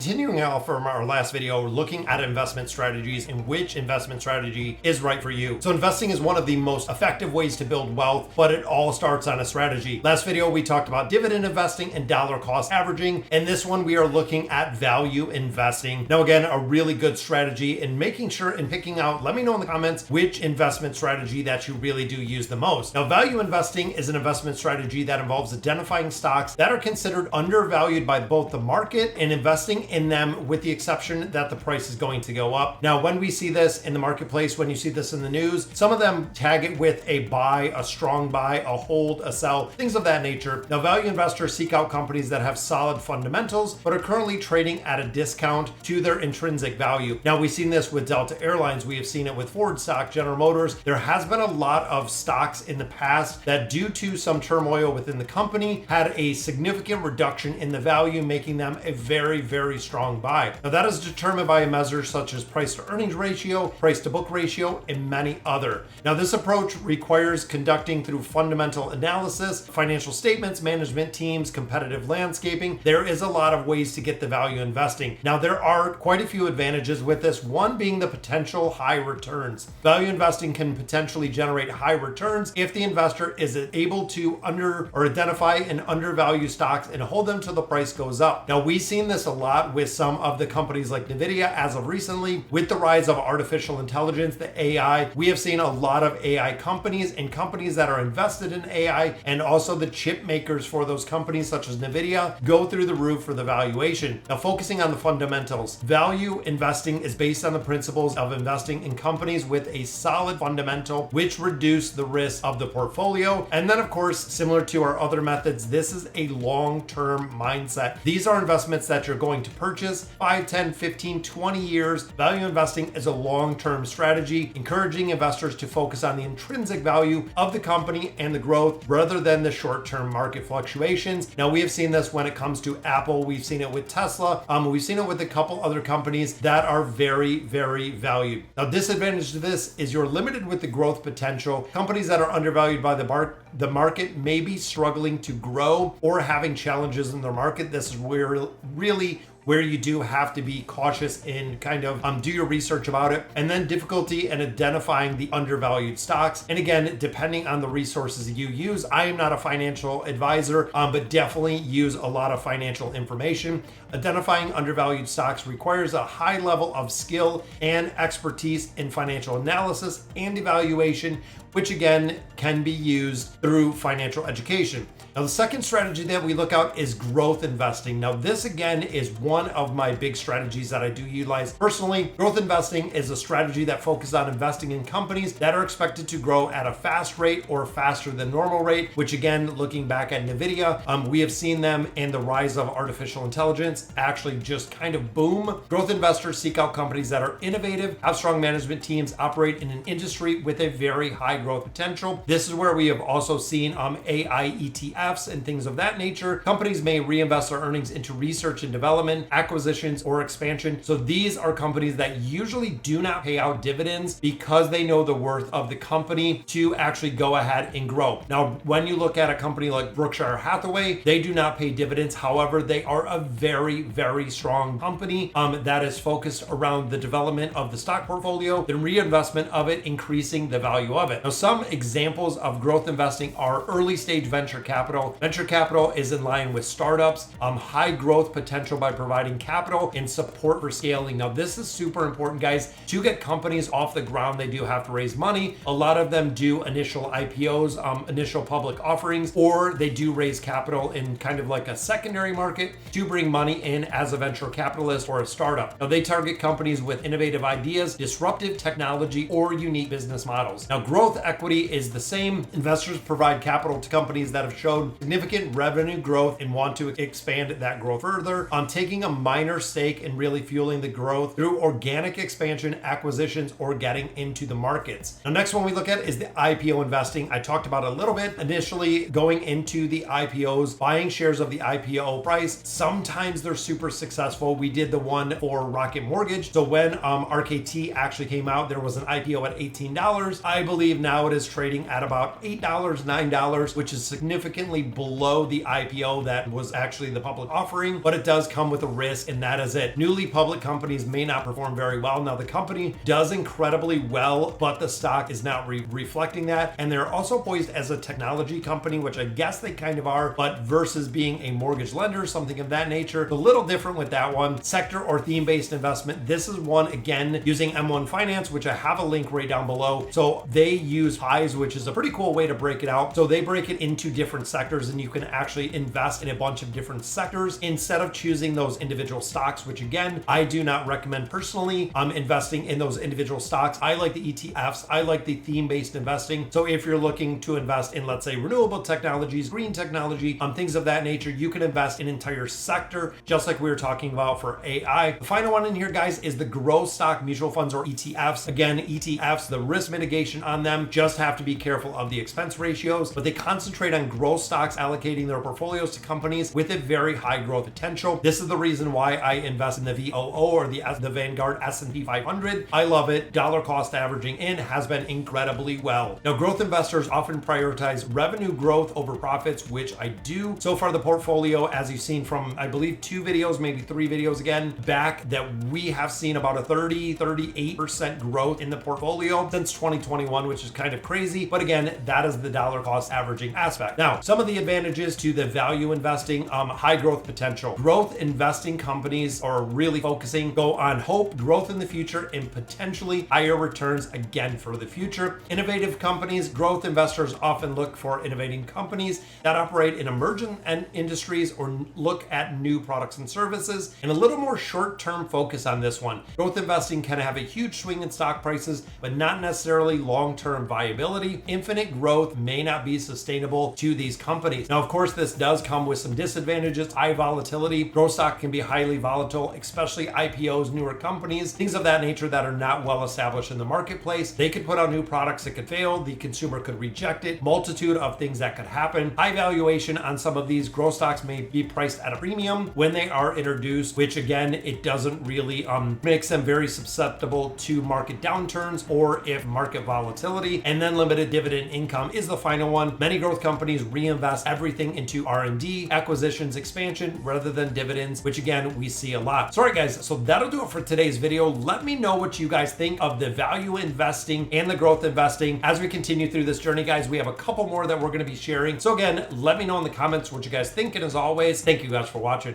Continuing out from our last video, looking at investment strategies and which investment strategy is right for you. So investing is one of the most effective ways to build wealth, but it all starts on a strategy. Last video, we talked about dividend investing and dollar cost averaging. And this one, we are looking at value investing. Now, again, a really good strategy in making sure and picking out, let me know in the comments, which investment strategy that you really do use the most. Now, value investing is an investment strategy that involves identifying stocks that are considered undervalued by both the market and investing in them, with the exception that the price is going to go up. Now, when we see this in the marketplace, when you see this in the news, some of them tag it with a buy, a strong buy, a hold, a sell, things of that nature. Now, value investors seek out companies that have solid fundamentals, but are currently trading at a discount to their intrinsic value. Now, we've seen this with Delta Airlines. We have seen it with Ford stock, General Motors. There has been a lot of stocks in the past that, due to some turmoil within the company, had a significant reduction in the value, making them a very, very strong buy. Now, that is determined by measures such as price to earnings ratio, price to book ratio, and many other. Now, this approach requires conducting through fundamental analysis, financial statements, management teams, competitive landscaping. There is a lot of ways to get the value investing. Now, there are quite a few advantages with this, one being the potential high returns. Value investing can potentially generate high returns if the investor is able to identify and undervalue stocks and hold them till the price goes up. Now, we've seen this a lot with some of the companies like Nvidia as of recently. With the rise of artificial intelligence, the AI, we have seen a lot of AI companies and companies that are invested in AI, and also the chip makers for those companies such as Nvidia go through the roof for the valuation. Now, focusing on the fundamentals, value investing is based on the principles of investing in companies with a solid fundamental, which reduce the risk of the portfolio. And then, of course, similar to our other methods, this is a long-term mindset. These are investments that you're going to purchase 5, 10, 15, 20 years. Value investing is a long-term strategy, encouraging investors to focus on the intrinsic value of the company and the growth rather than the short-term market fluctuations. Now, we have seen this when it comes to Apple. We've seen it with Tesla. We've seen it with a couple other companies that are very, very valued. Now, disadvantage to this is you're limited with the growth potential. Companies that are undervalued by the market may be struggling to grow or having challenges in their market. This is where you do have to be cautious and kind of do your research about it. And then difficulty in identifying the undervalued stocks. And again, depending on the resources you use, I am not a financial advisor, but definitely use a lot of financial information. Identifying undervalued stocks requires a high level of skill and expertise in financial analysis and evaluation, which again can be used through financial education. Now, the second strategy that we look at is growth investing. Now, this again is one of my big strategies that I do utilize personally. Growth investing is a strategy that focuses on investing in companies that are expected to grow at a fast rate or faster than normal rate, which again, looking back at Nvidia, we have seen them and the rise of artificial intelligence actually just kind of boom. Growth investors seek out companies that are innovative, have strong management teams, operate in an industry with a very high growth potential. This is where we have also seen AI ETFs and things of that nature. Companies may reinvest their earnings into research and development, acquisitions, or expansion. So these are companies that usually do not pay out dividends because they know the worth of the company to actually go ahead and grow. Now, when you look at a company like Berkshire Hathaway, they do not pay dividends. However, they are a very, very strong company that is focused around the development of the stock portfolio, the reinvestment of it, increasing the value of it. Now, some examples of growth investing are early stage venture capital. Venture capital is in line with startups, high growth potential by providing capital and support for scaling. Now, this is super important, guys. To get companies off the ground, they do have to raise money. A lot of them do initial IPOs, initial public offerings, or they do raise capital in kind of like a secondary market to bring money in as a venture capitalist or a startup. Now, they target companies with innovative ideas, disruptive technology, or unique business models. Now, growth equity is the same. Investors provide capital to companies that have shown significant revenue growth and want to expand that growth further. Taking a minor stake and really fueling the growth through organic expansion, acquisitions, or getting into the markets. Now, next one we look at is the IPO investing. I talked about it a little bit. Initially going into the IPOs, buying shares of the IPO price. Sometimes they're super successful. We did the one for Rocket Mortgage. So when RKT actually came out, there was an IPO at $18. I believe now it is trading at about $8, $9, which is significantly below the IPO that was actually the public offering, but it does come with a risk, and that is it. Newly public companies may not perform very well. Now, the company does incredibly well, but the stock is not reflecting that. And they're also poised as a technology company, which I guess they kind of are, but versus being a mortgage lender, something of that nature, a little different with that one. Sector or theme-based investment. This is one, again, using M1 Finance, which I have a link right down below. So they use pies, which is a pretty cool way to break it out. So they break it into different sectors, and you can actually invest in a bunch of different sectors instead of choosing those individual stocks, which again, I do not recommend personally. I'm investing in those individual stocks. I like the ETFs. I like the theme-based investing. So if you're looking to invest in, let's say, renewable technologies, green technology, things of that nature, you can invest in an entire sector, just like we were talking about for AI. The final one in here, guys, is the growth stock mutual funds, or ETFs. Again, ETFs, the risk mitigation on them, just have to be careful of the expense ratios, but they concentrate on growth stocks, allocating their portfolios to companies with a very high growth potential. This is the reason why I invest in the VOO, or the Vanguard S&P 500. I love it. Dollar cost averaging in has been incredibly well. Now, growth investors often prioritize revenue growth over profits, which I do. So far, the portfolio, as you've seen from, I believe, 2 videos, maybe 3 videos again back, that we have seen about a 38% growth in the portfolio since 2021, which is kind of crazy. But again, that is the dollar cost averaging aspect. Now, some of the advantages to the value investing, high growth potential. Growth investing companies are really focusing, go on hope, growth in the future, and potentially higher returns again for the future. Innovative companies, growth investors often look for innovating companies that operate in emerging industries or look at new products and services, and a little more short-term focus on this one. Growth investing can have a huge swing in stock prices, but not necessarily long-term viability. Infinite growth may not be sustainable to these companies. Now, of course, this does come with some disadvantages. High volatility. Growth stock can be highly volatile, especially IPOs, newer companies, things of that nature that are not well established in the marketplace. They could put out new products that could fail. The consumer could reject it. Multitude of things that could happen. High valuation on some of these growth stocks may be priced at a premium when they are introduced, which again, it doesn't really makes them very susceptible to market downturns or if market volatility. And then limited dividend income is the final one. Many growth companies reinvest everything into R&D, acquisitions, expansion, rather than dividends, which again, we see a lot. So all right, guys, so that'll do it for today's video. Let me know what you guys think of the value investing and the growth investing as we continue through this journey, guys. We have a couple more that we're going to be sharing. So again, let me know in the comments what you guys think. And as always, thank you guys for watching.